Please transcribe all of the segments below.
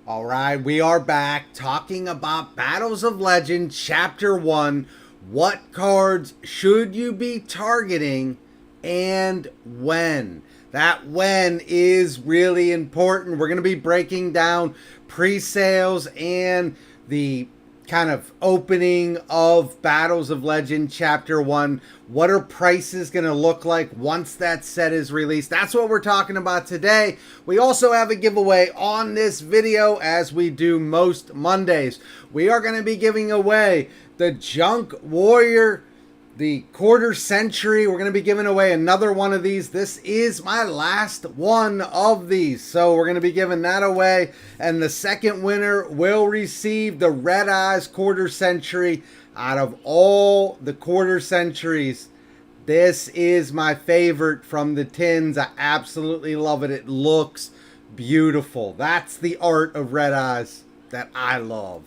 All right, we are back talking about Battles of Legend Chapter 1. What cards should you be targeting and when? That when is really important. We're going to be breaking down pre-sales and the kind of opening of Battles of Legend Chapter 1. What are prices going to look like once that set is released? That's what we're talking about today. We also have a giveaway on this video, as we do most Mondays. We are going to be giving away the Junk Warrior, the quarter century. We're going to be giving away another one of these. This is my last one of these, so we're going to be giving that away. And the second winner will receive the Red Eyes quarter century. Out of all the quarter centuries, this is my favorite from the tins. I absolutely love it. It looks beautiful. That's the art of Red Eyes that I love.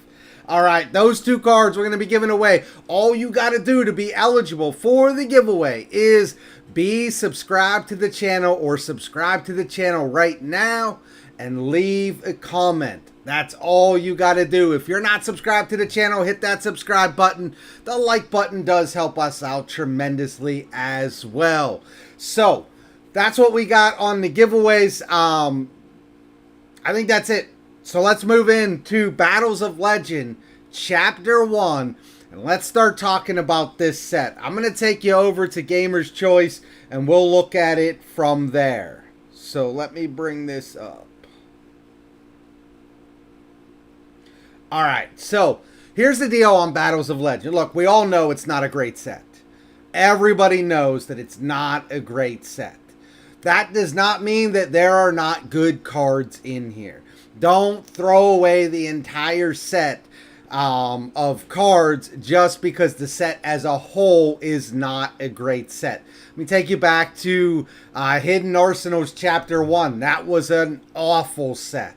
All right, those two cards we're going to be giving away. All you got to do to be eligible for the giveaway is be subscribed to the channel, or subscribe to the channel right now and leave a comment. That's all you got to do. If you're not subscribed to the channel, hit that subscribe button. The like button does help us out tremendously as well. So that's what we got on the giveaways. I think that's it. So let's move into Battles of Legend Chapter 1, and let's start talking about this set. I'm going to take you over to Gamer's Choice, and we'll look at it from there. So let me bring this up. Alright, so here's the deal on Battles of Legend. Look, we all know it's not a great set. Everybody knows that it's not a great set. That does not mean that there are not good cards in here. Don't throw away the entire set of cards just because the set as a whole is not a great set. Let me take you back to Hidden Arsenals Chapter 1. That was an awful set.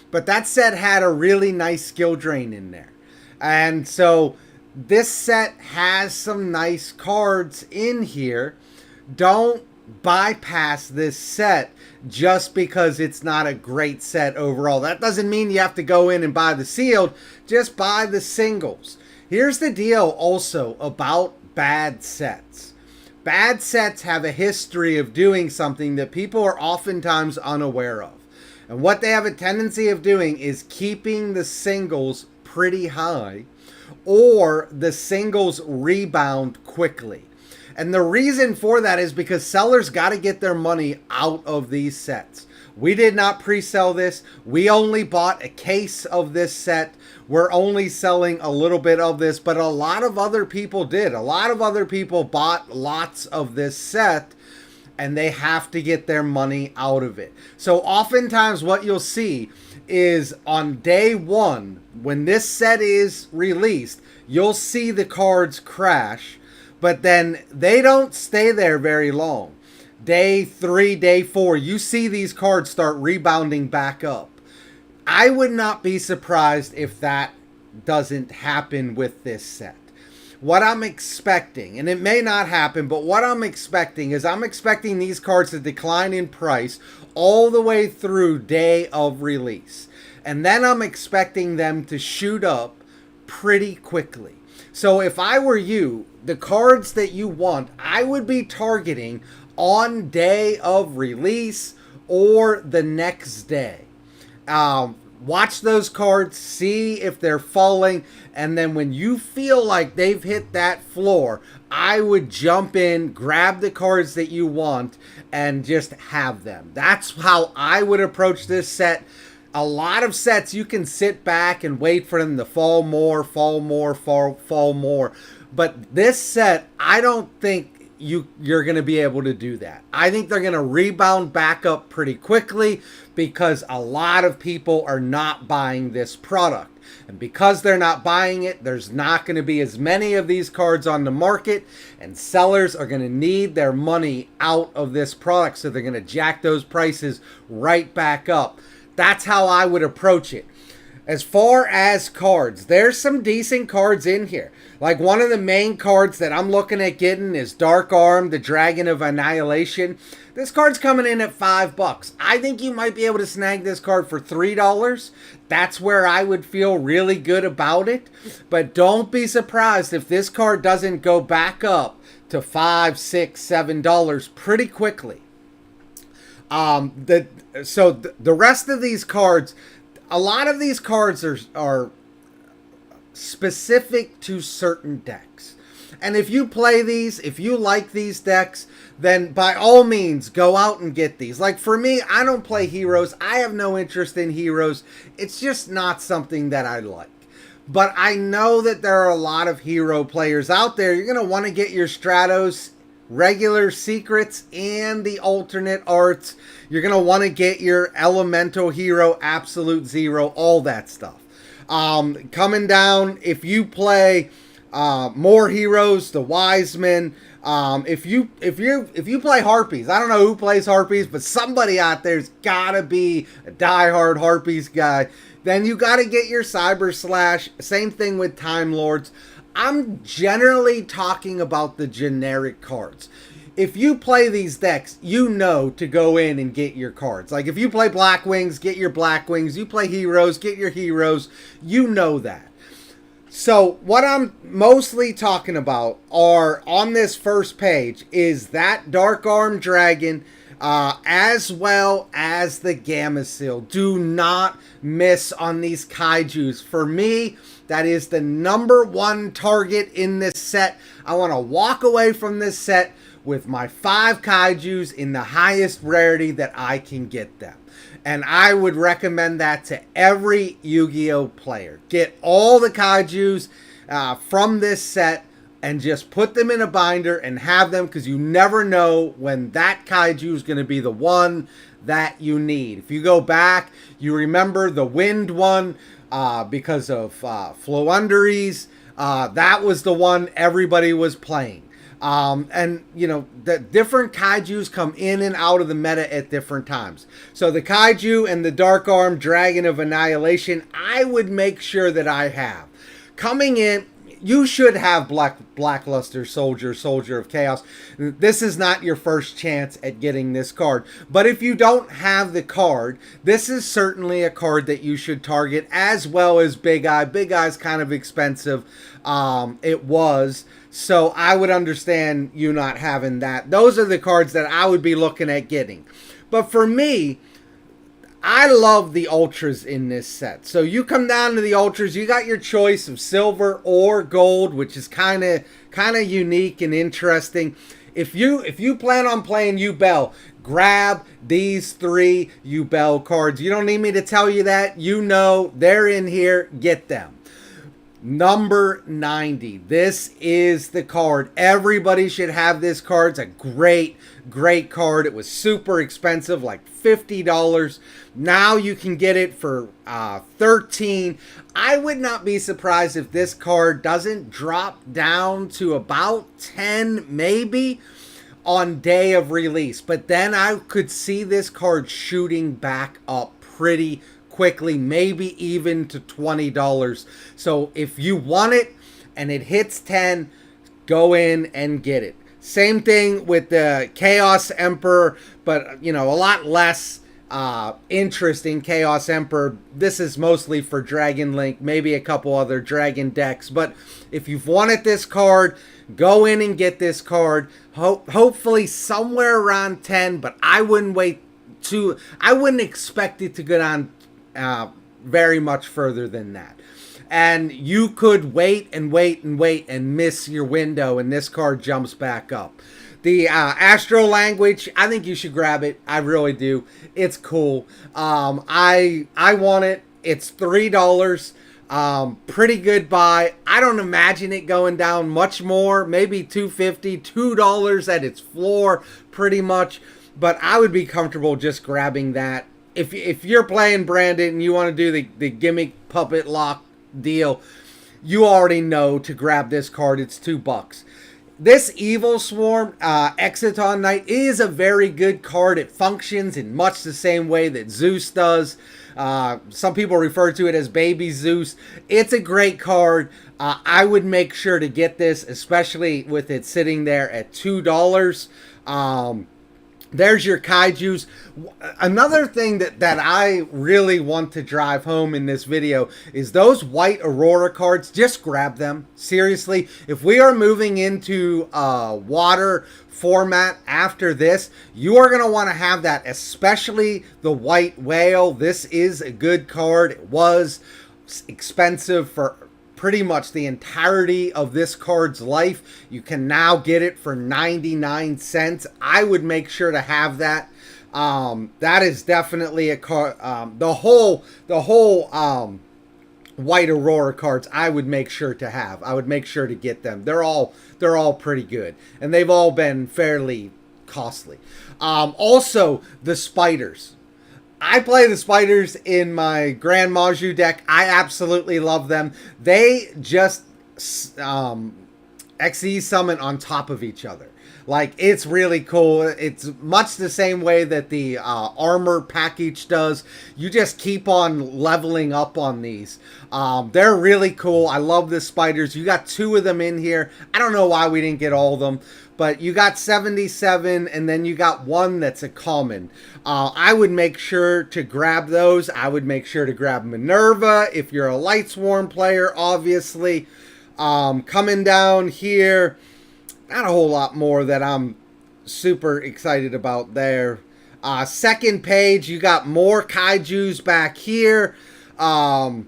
But that set had a really nice skill drain in there. And so this set has some nice cards in here. Don't bypass this set just because it's not a great set overall. That doesn't mean you have to go in and buy the sealed. Just buy the singles. Here's the deal also about bad sets. Bad sets have a history of doing something that people are oftentimes unaware of. And what they have a tendency of doing is keeping the singles pretty high, or the singles rebound quickly. And the reason for that is because sellers got to get their money out of these sets. We did not pre-sell this. We only bought a case of this set. We're only selling a little bit of this, but a lot of other people did. A lot of other people bought lots of this set, and they have to get their money out of it. So oftentimes what you'll see is on day one, when this set is released, you'll see the cards crash, but then they don't stay there very long. Day 3, day 4, you see these cards start rebounding back up. I would not be surprised if that doesn't happen with this set. What I'm expecting, and it may not happen, but what I'm expecting is I'm expecting these cards to decline in price all the way through day of release. And then I'm expecting them to shoot up pretty quickly. So if I were you, the cards that you want, I would be targeting on day of release or the next day. Watch those cards, see if they're falling, and then when you feel like they've hit that floor, I would jump in, grab the cards that you want, and just have them. That's how I would approach this set. A lot of sets, you can sit back and wait for them to fall more, fall more, fall more. But this set, I don't think you're going to be able to do that. I think they're going to rebound back up pretty quickly because a lot of people are not buying this product. And because they're not buying it, there's not going to be as many of these cards on the market, and sellers are going to need their money out of this product, so they're going to jack those prices right back up. That's how I would approach it. As far as cards, there's some decent cards in here. Like one of the main cards that I'm looking at getting is Darkarm, the Dragon of Annihilation. This card's coming in at $5. I think you might be able to snag this card for $3. That's where I would feel really good about it. But don't be surprised if this card doesn't go back up to $5, $6, $7 pretty quickly. The rest of these cards, a lot of these cards are specific to certain decks. And if you play these, if you like these decks, then by all means, go out and get these. Like for me, I don't play heroes. I have no interest in heroes. It's just not something that I like. But I know that there are a lot of hero players out there. You're going to want to get your Stratos, regular secrets, and the alternate arts. You're going to want to get your elemental hero, absolute zero, all that stuff. Coming down, if you play more heroes, the Wiseman. If you play Harpies, I don't know who plays Harpies, but somebody out there's gotta be a diehard Harpies guy. Then you gotta get your Cyber Slash. Same thing with Time Lords. I'm generally talking about the generic cards. If you play these decks, you know to go in and get your cards. Like if you play Black Wings, get your Black Wings. You play Heroes, get your Heroes. You know that. So what I'm mostly talking about are on this first page is that Darkarm Dragon as well as the Gameciel. Do not miss on these Kaijus. For me, that is the #1 target in this set. I want to walk away from this set with my 5 Kaijus in the highest rarity that I can get them. And I would recommend that to every Yu-Gi-Oh player. Get all the Kaijus from this set and just put them in a binder and have them, because you never know when that Kaiju is going to be the one that you need. If you go back, you remember the Wind one because of Flounderies. That was the one everybody was playing. And, you know, the different Kaijus come in and out of the meta at different times. So the Kaiju and the Darkarm Dragon of Annihilation, I would make sure that I have. Coming in, you should have Blackluster Soldier, Soldier of Chaos. This is not your first chance at getting this card. But if you don't have the card, this is certainly a card that you should target, as well as Big Eye. Big Eye's kind of expensive. It was. So I would understand you not having that. Those are the cards that I would be looking at getting. But for me, I love the Ultras in this set. So you come down to the Ultras, you got your choice of silver or gold, which is kind of unique and interesting. If you plan on playing Ubel, grab these 3 Ubel cards. You don't need me to tell you that. You know they're in here. Get them. Number 90. This is the card. Everybody should have this card. It's a great card. It was super expensive, like $50. Now you can get it for $13. I would not be surprised if this card doesn't drop down to about $10, maybe, on day of release. But then I could see this card shooting back up pretty quickly, maybe even to $20. So if you want it and it hits 10, go in and get it. Same thing with the Chaos Emperor, but you know, a lot less interesting Chaos Emperor. This is mostly for Dragon Link, maybe a couple other Dragon decks. But if you've wanted this card, go in and get this card. Hopefully somewhere around 10, but I wouldn't expect it to go down very much further than that. And you could wait and miss your window, and this card jumps back up. The Astro Language, I think you should grab it. I really do. It's cool. I want it. It's $3. Pretty good buy. I don't imagine it going down much more. Maybe $2.50, $2 at its floor, pretty much. But I would be comfortable just grabbing that. If you're playing Brandon and you want to do the gimmick puppet lock deal, you already know to grab this card. It's $2. This Evil Swarm Exciton Knight is a very good card. It functions in much the same way that Zeus does. Some people refer to it as Baby Zeus. It's a great card. I would make sure to get this, especially with it sitting there at $2. There's your Kaijus. Another thing that I really want to drive home in this video is those white Aurora cards. Just grab them. Seriously, if we are moving into water format after this, you are going to want to have that, especially the white whale. This is a good card. It was expensive for pretty much the entirety of this card's life. You can now get it for 99 cents. I would make sure to have that. That is definitely a card. The whole white Aurora cards I would make sure to have. I would make sure to get them. They're all pretty good, and they've all been fairly costly. Also, the spiders. I play the spiders in my Grand YUGIOH deck. I absolutely love them. They just XE summon on top of each other. Like, it's really cool. It's much the same way that the armor package does. You just keep on leveling up on these. They're really cool. I love the spiders. You got 2 of them in here. I don't know why we didn't get all of them, but you got 77, and then you got 1 that's a common. I would make sure to grab those. I would make sure to grab Minerva if you're a Lightsworn player, obviously. Coming down here, not a whole lot more that I'm super excited about there. Second page, you got more Kaijus back here. And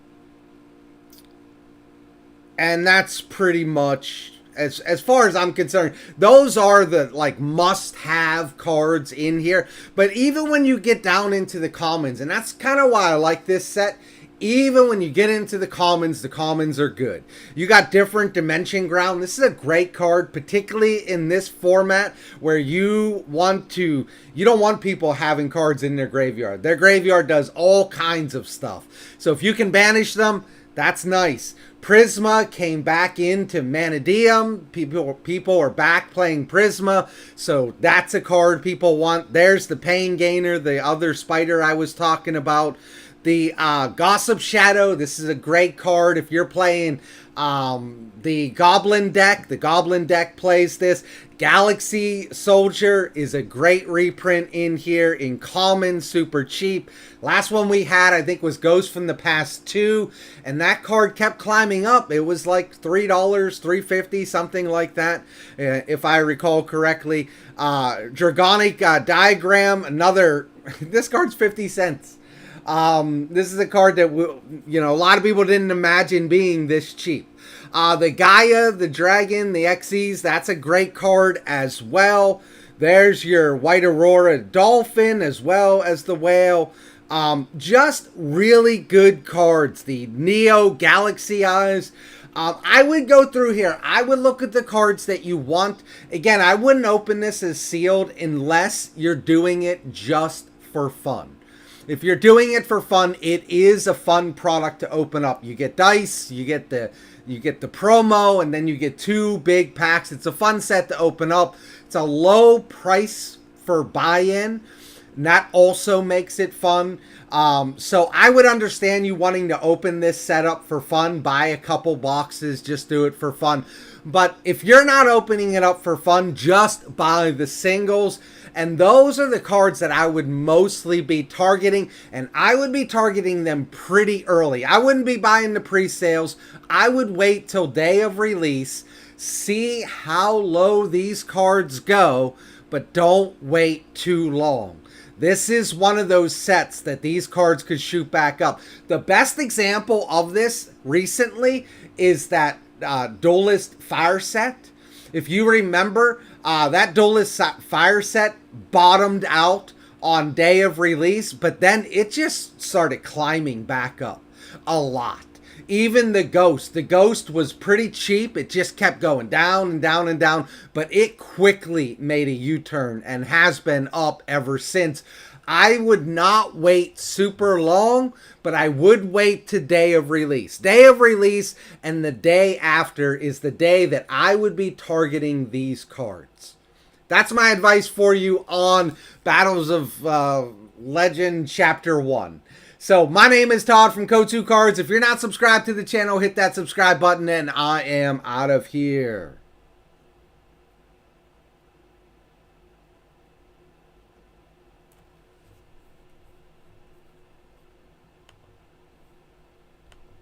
that's pretty much, as far as I'm concerned, those are the like must-have cards in here. But even when you get down into the commons, and that's kind of why I like this set, even when you get into the commons are good. You got different Dimension Ground. This is a great card, particularly in this format where you don't want people having cards in their graveyard. Their graveyard does all kinds of stuff. So if you can banish them, that's nice. Prisma came back into Manadeum. People are back playing Prisma, so that's a card people want. There's the Pain Gainer, the other spider I was talking about. The Gossip Shadow, this is a great card if you're playing the Goblin Deck. The Goblin Deck plays this. Galaxy Soldier is a great reprint in here in common, super cheap. Last one we had, I think, was Ghost from the Past 2, and that card kept climbing up. It was like $3, $3.50, something like that, if I recall correctly. Dragonic Diagram, another, this card's 50 cents. This is a card that, a lot of people didn't imagine being this cheap. The Gaia, the Dragon, the XEs, that's a great card as well. There's your White Aurora Dolphin as well as the Whale. Just really good cards. The Neo Galaxy Eyes. I would go through here. I would look at the cards that you want. Again, I wouldn't open this as sealed unless you're doing it just for fun. If you're doing it for fun, it is a fun product to open up. You get dice, you get the promo, and then you get 2 big packs. It's a fun set to open up. It's a low price for buy-in, and that also makes it fun. So I would understand you wanting to open this setup for fun, buy a couple boxes, just do it for fun. But if you're not opening it up for fun, just buy the singles. And those are the cards that I would mostly be targeting, and I would be targeting them pretty early. I wouldn't be buying the pre-sales. I would wait till day of release, see how low these cards go, but don't wait too long. This is one of those sets that these cards could shoot back up. The best example of this recently is that Duelist Fire set. If you remember, that Duelist Fire set bottomed out on day of release, but then it just started climbing back up a lot. Even the Ghost was pretty cheap. It just kept going down and down and down, but it quickly made a U-turn and has been up ever since. I would not wait super long, but I would wait to day of release. Day of release and the day after is the day that I would be targeting these cards. That's my advice for you on Battles of Legend Chapter 1. So my name is Todd from Go2 Cards. If you're not subscribed to the channel, hit that subscribe button, and I am out of here.